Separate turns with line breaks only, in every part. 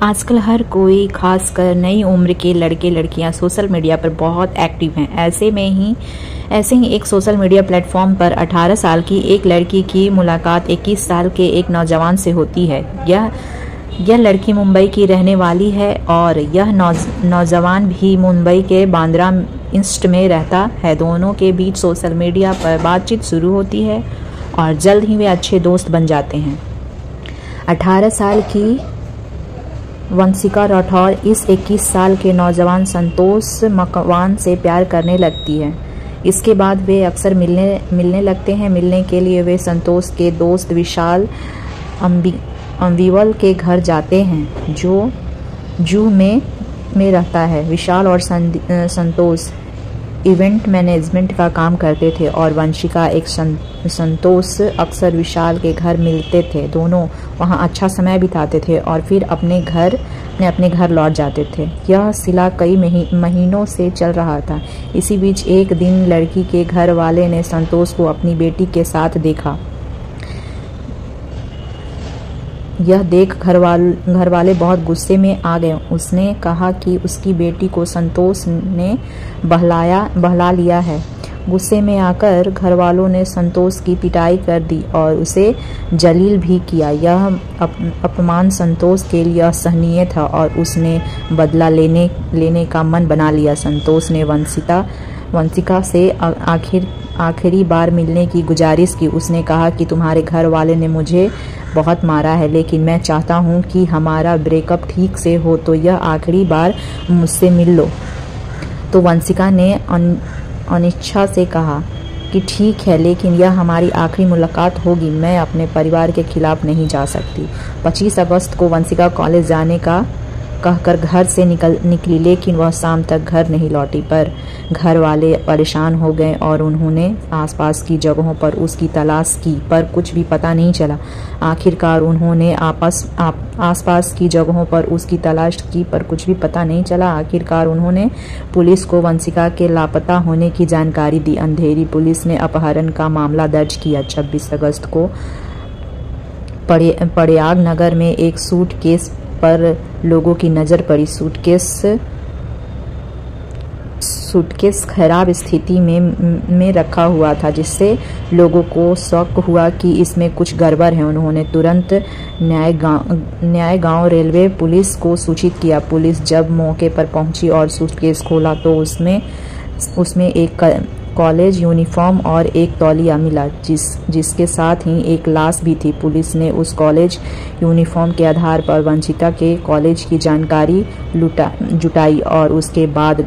आजकल हर कोई, खासकर नई उम्र के लड़के लड़कियां सोशल मीडिया पर बहुत एक्टिव हैं। ऐसे ही एक सोशल मीडिया प्लेटफॉर्म पर 18 साल की एक लड़की की मुलाकात 21 साल के एक नौजवान से होती है। यह लड़की मुंबई की रहने वाली है और यह नौजवान भी मुंबई के बांद्रा ईस्ट में रहता है। दोनों के बीच सोशल मीडिया पर बातचीत शुरू होती है और जल्द ही वे अच्छे दोस्त बन जाते हैं। 18 साल की वंशिका राठौर इस 21 साल के नौजवान संतोष मकवान से प्यार करने लगती है। इसके बाद वे अक्सर मिलने लगते हैं। मिलने के लिए वे संतोष के दोस्त विशाल अम्बिवल के घर जाते हैं, जो जूह में रहता है। विशाल और संतोष इवेंट मैनेजमेंट का काम करते थे और वंशिका एक संतोष अक्सर विशाल के घर मिलते थे। दोनों वहां अच्छा समय बिताते थे और फिर अपने घर लौट जाते थे। यह सिलसिला कई महीनों से चल रहा था। इसी बीच एक दिन लड़की के घर वाले ने संतोष को अपनी बेटी के साथ देखा। यह देख घर वाले बहुत गुस्से में आ गए। उसने कहा कि उसकी बेटी को संतोष ने बहला लिया है। गुस्से में आकर घर वालों ने संतोष की पिटाई कर दी और उसे जलील भी किया। यह अपमान संतोष के लिए असहनीय था और उसने बदला लेने का मन बना लिया। संतोष ने वंशिका से आखिरी बार मिलने की गुजारिश की। उसने कहा कि तुम्हारे घर वाले ने मुझे बहुत मारा है, लेकिन मैं चाहता हूँ कि हमारा ब्रेकअप ठीक से हो, तो यह आखिरी बार मुझसे मिल लो। तो वंशिका ने अनिच्छा से कहा कि ठीक है, लेकिन यह हमारी आखिरी मुलाकात होगी। मैं अपने परिवार के खिलाफ नहीं जा सकती। 25 अगस्त को वंशिका कॉलेज जाने का कहकर घर से निकली, लेकिन वह शाम तक घर नहीं लौटी। पर घर वाले परेशान हो गए और उन्होंने आसपास की जगहों पर उसकी तलाश की, पर कुछ भी पता नहीं चला। आखिरकार उन्होंने आसपास की जगहों पर उसकी तलाश की, पर कुछ भी पता नहीं चला। आखिरकार उन्होंने पुलिस को वंशिका के लापता होने की जानकारी दी। अंधेरी पुलिस ने अपहरण का मामला दर्ज किया। 26 अगस्त को प्रयाग नगर में एक सूटकेस पर लोगों की नजर पड़ी। सूटकेस खराब स्थिति में रखा हुआ था, जिससे लोगों को शक हुआ कि इसमें कुछ गड़बड़ है। उन्होंने तुरंत न्यायगांव रेलवे पुलिस को सूचित किया। पुलिस जब मौके पर पहुंची और सूटकेस खोला तो उसमें एक कॉलेज यूनिफॉर्म और एक तौलिया मिला, जिसके साथ ही एक लाश भी थी। पुलिस ने उस कॉलेज यूनिफॉर्म के आधार पर वंशिका के कॉलेज की जानकारी जुटाई और उसके बाद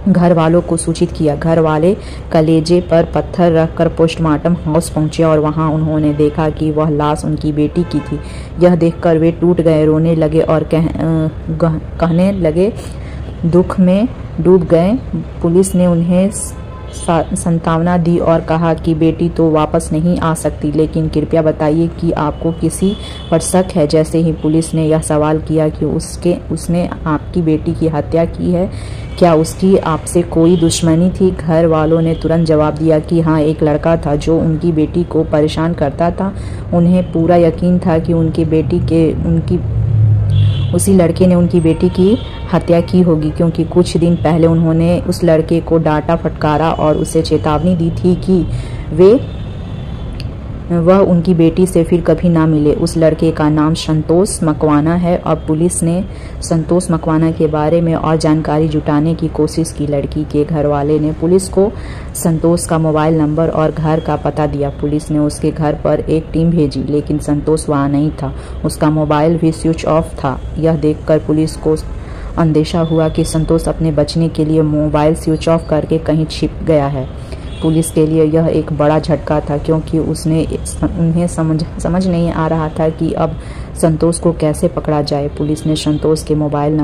घर वालों को सूचित किया। घर वाले कलेजे पर पत्थर रखकर पोस्टमार्टम हाउस पहुंचे और वहां उन्होंने देखा कि वह लाश उनकी बेटी की थी। यह देखकर वे टूट गए, रोने लगे और कहने लगे दुख में डूब गए। पुलिस ने उन्हें सांत्वना दी और कहा कि बेटी तो वापस नहीं आ सकती, लेकिन कृपया बताइए कि आपको किसी पर शक है। जैसे ही पुलिस ने यह सवाल किया कि उसने आपकी बेटी की हत्या की है, क्या उसकी आपसे कोई दुश्मनी थी, घर वालों ने तुरंत जवाब दिया कि हाँ, एक लड़का था जो उनकी बेटी को परेशान करता था। उन्हें पूरा यकीन था कि उसी लड़के ने उनकी बेटी की हत्या की होगी, क्योंकि कुछ दिन पहले उन्होंने उस लड़के को डांटा, फटकारा और उसे चेतावनी दी थी कि वह उनकी बेटी से फिर कभी ना मिले। उस लड़के का नाम संतोष मकवाना है। अब पुलिस ने संतोष मकवाना के बारे में और जानकारी जुटाने की कोशिश की। लड़की के घर वाले ने पुलिस को संतोष का मोबाइल नंबर और घर का पता दिया। पुलिस ने उसके घर पर एक टीम भेजी, लेकिन संतोष वहां नहीं था। उसका मोबाइल भी स्विच ऑफ था। यह देखकर पुलिस को अंदेशा हुआ कि संतोष अपने बचने के लिए मोबाइल स्विच ऑफ करके कहीं छिप गया है। पुलिस के लिए यह एक बड़ा झटका था, क्योंकि उन्हें समझ नहीं आ रहा था कि अब संतोष को कैसे पकड़ा जाए। पुलिस ने संतोष के मोबाइल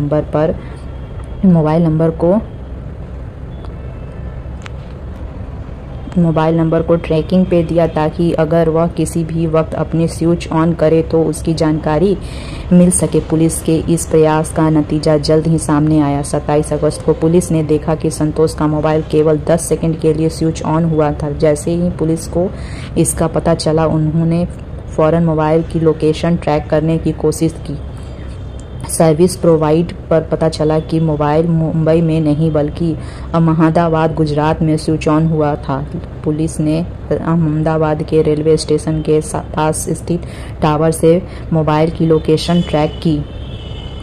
नंबर को ट्रैकिंग पे दिया, ताकि अगर वह किसी भी वक्त अपने स्विच ऑन करे तो उसकी जानकारी मिल सके। पुलिस के इस प्रयास का नतीजा जल्द ही सामने आया। 27 अगस्त को पुलिस ने देखा कि संतोष का मोबाइल केवल 10 सेकंड के लिए स्विच ऑन हुआ था। जैसे ही पुलिस को इसका पता चला, उन्होंने फौरन मोबाइल की लोकेशन ट्रैक करने की कोशिश की। सर्विस प्रोवाइड पर पता चला कि मोबाइल मुंबई में नहीं बल्कि अहमदाबाद गुजरात में स्विच ऑन हुआ था। पुलिस ने अहमदाबाद के रेलवे स्टेशन के पास स्थित टावर से मोबाइल की लोकेशन ट्रैक की।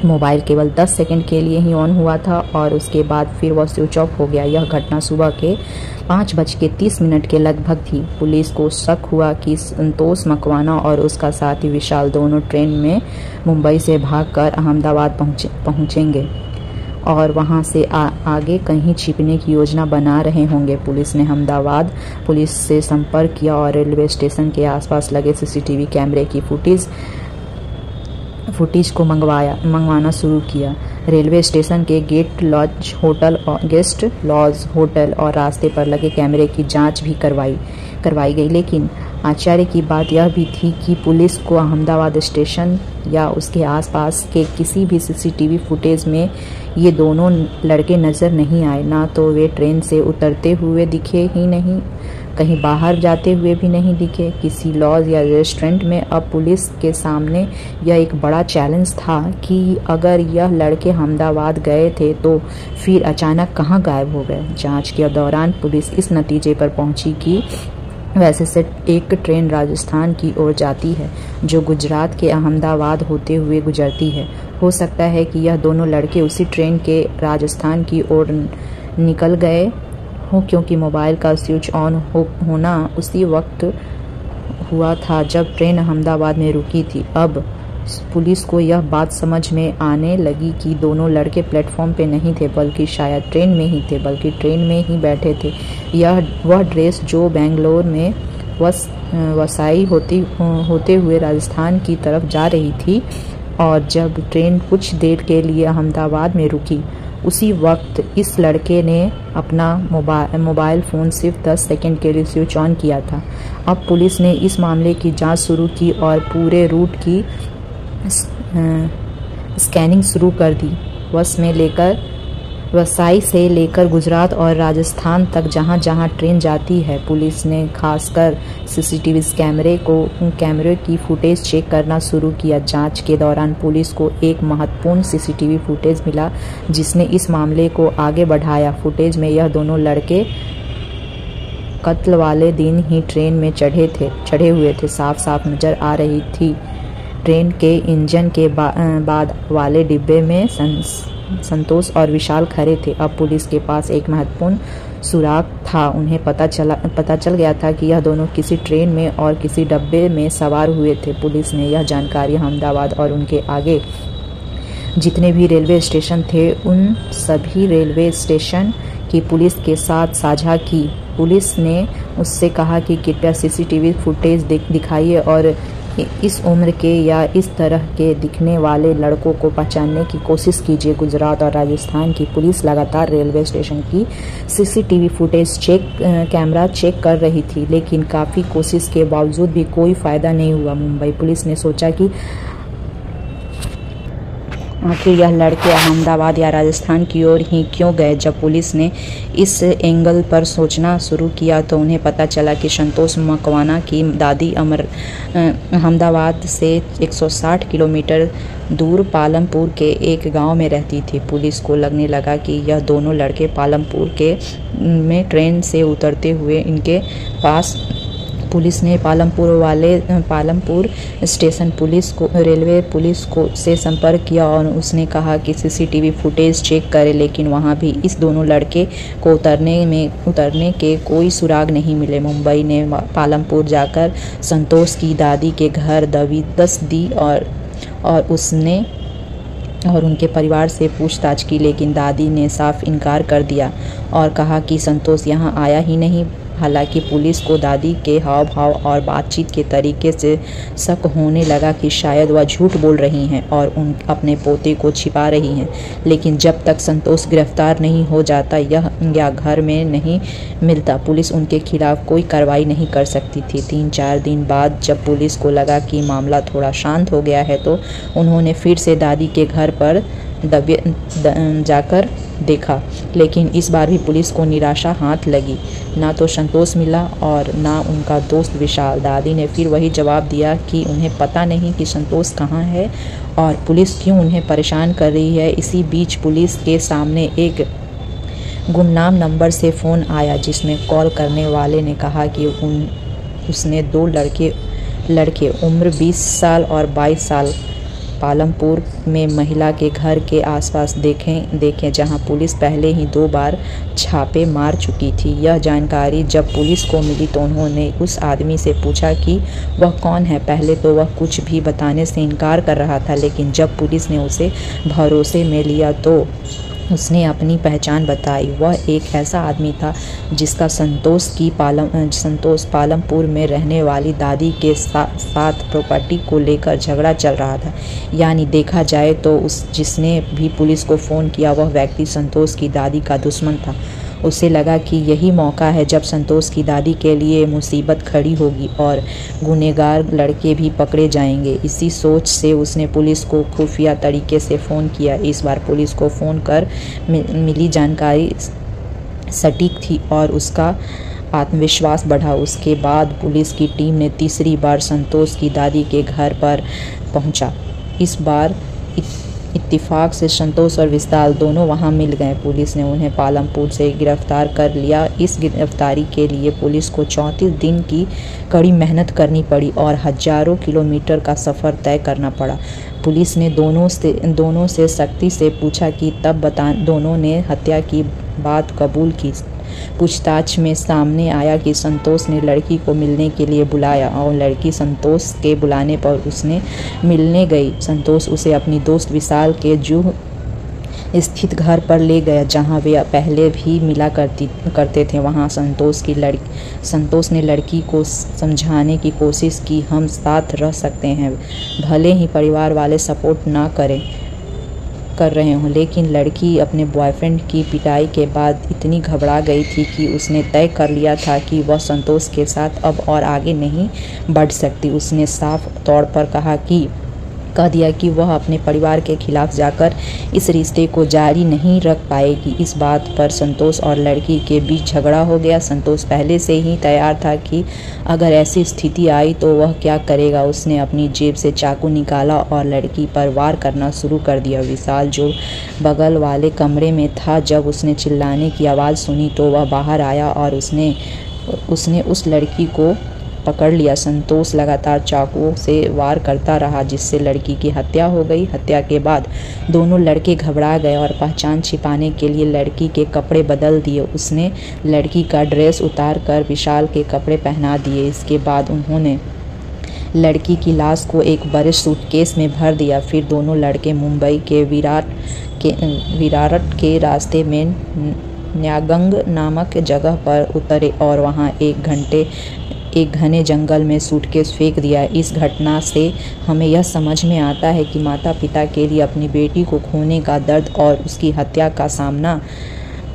मोबाइल केवल 10 सेकंड के लिए ही ऑन हुआ था और उसके बाद फिर वह स्विच ऑफ हो गया। यह घटना सुबह के 5:30 के लगभग थी। पुलिस को शक हुआ कि संतोष मकवाना और उसका साथी विशाल दोनों ट्रेन में मुंबई से भागकर अहमदाबाद पहुंचेंगे और वहां से आगे कहीं छिपने की योजना बना रहे होंगे। पुलिस ने अहमदाबाद पुलिस से संपर्क किया और रेलवे स्टेशन के आसपास लगे सीसीटीवी कैमरे की फुटेज को मंगवाना शुरू किया। रेलवे स्टेशन के गेस्ट लॉज होटल और रास्ते पर लगे कैमरे की जांच भी करवाई गई। लेकिन आश्चर्य की बात यह भी थी कि पुलिस को अहमदाबाद स्टेशन या उसके आसपास के किसी भी सीसीटीवी फुटेज में ये दोनों लड़के नजर नहीं आए। ना तो वे ट्रेन से उतरते हुए दिखे ही नहीं, कहीं बाहर जाते हुए भी नहीं दिखे किसी लॉज या रेस्टोरेंट में। अब पुलिस के सामने यह एक बड़ा चैलेंज था कि अगर यह लड़के अहमदाबाद गए थे तो फिर अचानक कहाँ गायब हो गए। जांच के दौरान पुलिस इस नतीजे पर पहुंची कि वैसे से एक ट्रेन राजस्थान की ओर जाती है जो गुजरात के अहमदाबाद होते हुए गुजरती है। हो सकता है कि यह दोनों लड़के उसी ट्रेन के राजस्थान की ओर निकल गए हो, क्योंकि मोबाइल का स्विच ऑन होना उसी वक्त हुआ था जब ट्रेन अहमदाबाद में रुकी थी। अब पुलिस को यह बात समझ में आने लगी कि दोनों लड़के प्लेटफॉर्म पे नहीं थे बल्कि शायद ट्रेन में ही थे, बल्कि ट्रेन में ही बैठे थे। वह ड्रेस जो बेंगलोर में वसाई होते हुए राजस्थान की तरफ जा रही थी और जब ट्रेन कुछ देर के लिए अहमदाबाद में रुकी उसी वक्त इस लड़के ने अपना मोबाइल फ़ोन सिर्फ 10 सेकंड के लिए स्विच ऑन किया था। अब पुलिस ने इस मामले की जांच शुरू की और पूरे रूट की स्कैनिंग शुरू कर दी। वसाई से लेकर गुजरात और राजस्थान तक जहां जहां ट्रेन जाती है, पुलिस ने खासकर सीसीटीवी कैमरे की फुटेज चेक करना शुरू किया। जांच के दौरान पुलिस को एक महत्वपूर्ण सीसीटीवी फुटेज मिला जिसने इस मामले को आगे बढ़ाया। फुटेज में यह दोनों लड़के कत्ल वाले दिन ही ट्रेन में चढ़े हुए थे। साफ साफ नजर आ रही थी ट्रेन के इंजन के बाद वाले डिब्बे में संतोष और विशाल खड़े थे। अब पुलिस के पास एक महत्वपूर्ण सुराग था। उन्हें पता चल गया था कि यह दोनों किसी ट्रेन में और किसी डब्बे में सवार हुए थे। पुलिस ने यह जानकारी अहमदाबाद और उनके आगे जितने भी रेलवे स्टेशन थे उन सभी रेलवे स्टेशन की पुलिस के साथ साझा की। पुलिस ने उससे कहा कि कृपया सीसीटीवी फुटेज दिखाइए और इस उम्र के या इस तरह के दिखने वाले लड़कों को पहचानने की कोशिश कीजिए। गुजरात और राजस्थान की पुलिस लगातार रेलवे स्टेशन की सीसीटीवी फुटेज कैमरा चेक कर रही थी, लेकिन काफ़ी कोशिश के बावजूद भी कोई फ़ायदा नहीं हुआ। मुंबई पुलिस ने सोचा कि आखिर यह लड़के अहमदाबाद या राजस्थान की ओर ही क्यों गए। जब पुलिस ने इस एंगल पर सोचना शुरू किया तो उन्हें पता चला कि संतोष मकवाना की दादी अहमदाबाद से 160 किलोमीटर दूर पालमपुर के एक गांव में रहती थी। पुलिस को लगने लगा कि यह दोनों लड़के पालमपुर में ट्रेन से उतरते हुए इनके पास। पुलिस ने पालमपुर स्टेशन रेलवे पुलिस से संपर्क किया और उसने कहा कि सीसीटीवी फुटेज चेक करे, लेकिन वहां भी इस दोनों लड़के को उतरने के कोई सुराग नहीं मिले। मुंबई ने पालमपुर जाकर संतोष की दादी के घर दस्तक दी और उनके परिवार से पूछताछ की, लेकिन दादी ने साफ इनकार कर दिया और कहा कि संतोष यहाँ आया ही नहीं। हालांकि पुलिस को दादी के हाव भाव और बातचीत के तरीके से शक होने लगा कि शायद वह झूठ बोल रही हैं और अपने पोते को छिपा रही हैं, लेकिन जब तक संतोष गिरफ्तार नहीं हो जाता या घर में नहीं मिलता, पुलिस उनके खिलाफ कोई कार्रवाई नहीं कर सकती थी। 3-4 दिन बाद जब पुलिस को लगा कि मामला थोड़ा शांत हो गया है तो उन्होंने फिर से दादी के घर पर जाकर देखा, लेकिन इस बार भी पुलिस को निराशा हाथ लगी। ना तो संतोष मिला और ना उनका दोस्त विशाल। दादी ने फिर वही जवाब दिया कि उन्हें पता नहीं कि संतोष कहाँ है और पुलिस क्यों उन्हें परेशान कर रही है। इसी बीच पुलिस के सामने एक गुमनाम नंबर से फ़ोन आया, जिसमें कॉल करने वाले ने कहा कि उसने 2 लड़के उम्र 20 साल और 22 साल पालमपुर में महिला के घर के आसपास देखे, जहां पुलिस पहले ही 2 बार छापे मार चुकी थी। यह जानकारी जब पुलिस को मिली तो उन्होंने उस आदमी से पूछा कि वह कौन है। पहले तो वह कुछ भी बताने से इनकार कर रहा था, लेकिन जब पुलिस ने उसे भरोसे में लिया तो उसने अपनी पहचान बताई। वह एक ऐसा आदमी था जिसका संतोष पालमपुर में रहने वाली दादी के साथ प्रॉपर्टी को लेकर झगड़ा चल रहा था। यानी देखा जाए तो जिसने भी पुलिस को फ़ोन किया वह व्यक्ति संतोष की दादी का दुश्मन था। उसे लगा कि यही मौका है जब संतोष की दादी के लिए मुसीबत खड़ी होगी और गुनहगार लड़के भी पकड़े जाएंगे। इसी सोच से उसने पुलिस को खुफिया तरीके से फ़ोन किया। इस बार पुलिस को फ़ोन कर मिली जानकारी सटीक थी और उसका आत्मविश्वास बढ़ा। उसके बाद पुलिस की टीम ने तीसरी बार संतोष की दादी के घर पर पहुंचा। इस बार इत्तेफाक से संतोष और विशाल दोनों वहां मिल गए। पुलिस ने उन्हें पालमपुर से गिरफ्तार कर लिया। इस गिरफ्तारी के लिए पुलिस को 34 दिन की कड़ी मेहनत करनी पड़ी और हजारों किलोमीटर का सफ़र तय करना पड़ा। पुलिस ने दोनों से सख्ती से पूछा कि तब दोनों ने हत्या की बात कबूल की। पूछताछ में सामने आया कि संतोष ने लड़की को मिलने के लिए बुलाया और लड़की संतोष के बुलाने पर उसने मिलने गई। संतोष उसे अपनी दोस्त विशाल के जूह स्थित घर पर ले गया, जहां वे पहले भी मिला करते थे। वहां संतोष ने लड़की को समझाने की कोशिश की, हम साथ रह सकते हैं, भले ही परिवार वाले सपोर्ट ना कर रहे हों। लेकिन लड़की अपने बॉयफ्रेंड की पिटाई के बाद इतनी घबरा गई थी कि उसने तय कर लिया था कि वह संतोष के साथ अब और आगे नहीं बढ़ सकती। उसने साफ तौर पर कह दिया कि वह अपने परिवार के खिलाफ जाकर इस रिश्ते को जारी नहीं रख पाएगी। इस बात पर संतोष और लड़की के बीच झगड़ा हो गया। संतोष पहले से ही तैयार था कि अगर ऐसी स्थिति आई तो वह क्या करेगा। उसने अपनी जेब से चाकू निकाला और लड़की पर वार करना शुरू कर दिया। विशाल जो बगल वाले कमरे में था, जब उसने चिल्लाने की आवाज़ सुनी तो वह बाहर आया और उसने उस लड़की को पकड़ लिया। संतोष लगातार चाकुओं से वार करता रहा, जिससे लड़की की हत्या हो गई। हत्या के बाद दोनों लड़के घबरा गए और पहचान छिपाने के लिए लड़की के कपड़े बदल दिए। उसने लड़की का ड्रेस उतार कर विशाल के कपड़े पहना दिए। इसके बाद उन्होंने लड़की की लाश को एक बड़े सूटकेस में भर दिया। फिर दोनों लड़के मुंबई के विरारट के रास्ते में न्यागंग नामक जगह पर उतरे और वहां एक घने जंगल में सूटकेस फेंक दिया। इस घटना से हमें यह समझ में आता है कि माता पिता के लिए अपनी बेटी को खोने का दर्द और उसकी हत्या का सामना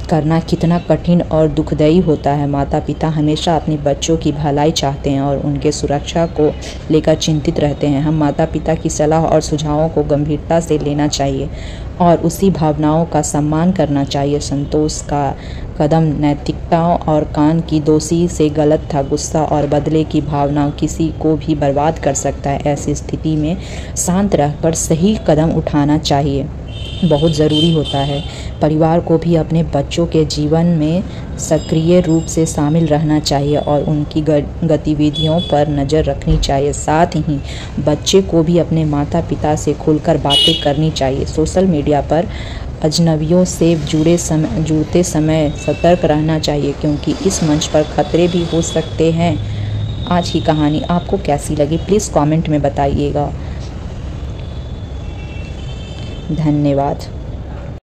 करना कितना कठिन और दुखदायी होता है। माता पिता हमेशा अपने बच्चों की भलाई चाहते हैं और उनके सुरक्षा को लेकर चिंतित रहते हैं। हम माता पिता की सलाह और सुझावों को गंभीरता से लेना चाहिए और उसी भावनाओं का सम्मान करना चाहिए। संतोष का कदम नैतिकता और कान की दोषी से गलत था। गुस्सा और बदले की भावना किसी को भी बर्बाद कर सकता है। ऐसी स्थिति में शांत रहकर सही कदम उठाना चाहिए बहुत ज़रूरी होता है। परिवार को भी अपने बच्चों के जीवन में सक्रिय रूप से शामिल रहना चाहिए और उनकी गतिविधियों पर नज़र रखनी चाहिए। साथ ही बच्चे को भी अपने माता पिता से खुलकर बातें करनी चाहिए। सोशल मीडिया पर अजनबियों से जुड़ते समय सतर्क रहना चाहिए, क्योंकि इस मंच पर खतरे भी हो सकते हैं। आज की कहानी आपको कैसी लगी प्लीज़ कमेंट में बताइएगा। धन्यवाद।